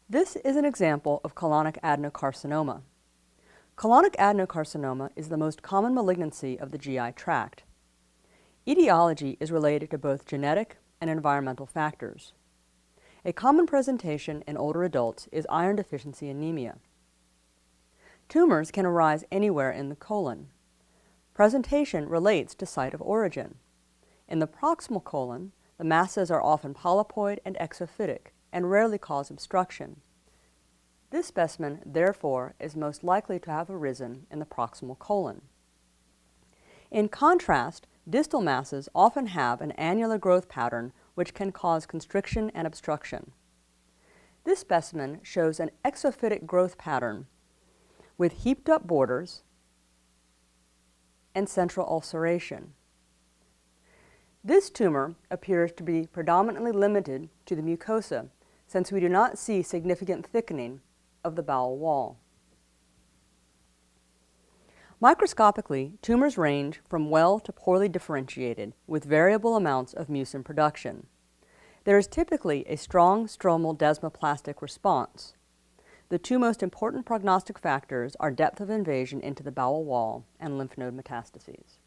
This is an example of colonic adenocarcinoma. Colonic adenocarcinoma is the most common malignancy of the GI tract. Etiology is related to both genetic and environmental factors. A common presentation in older adults is iron deficiency anemia. Tumors can arise anywhere in the colon. Presentation relates to site of origin. In the proximal colon, the masses are often polypoid and exophytic and rarely cause obstruction. This specimen, therefore, is most likely to have arisen in the proximal colon. In contrast, distal masses often have an annular growth pattern which can cause constriction and obstruction. This specimen shows an exophytic growth pattern with heaped up borders and central ulceration. This tumor appears to be predominantly limited to the mucosa, since we do not see significant thickening of the bowel wall. Microscopically, tumors range from well to poorly differentiated, with variable amounts of mucin production. There is typically a strong stromal desmoplastic response. The two most important prognostic factors are depth of invasion into the bowel wall and lymph node metastases.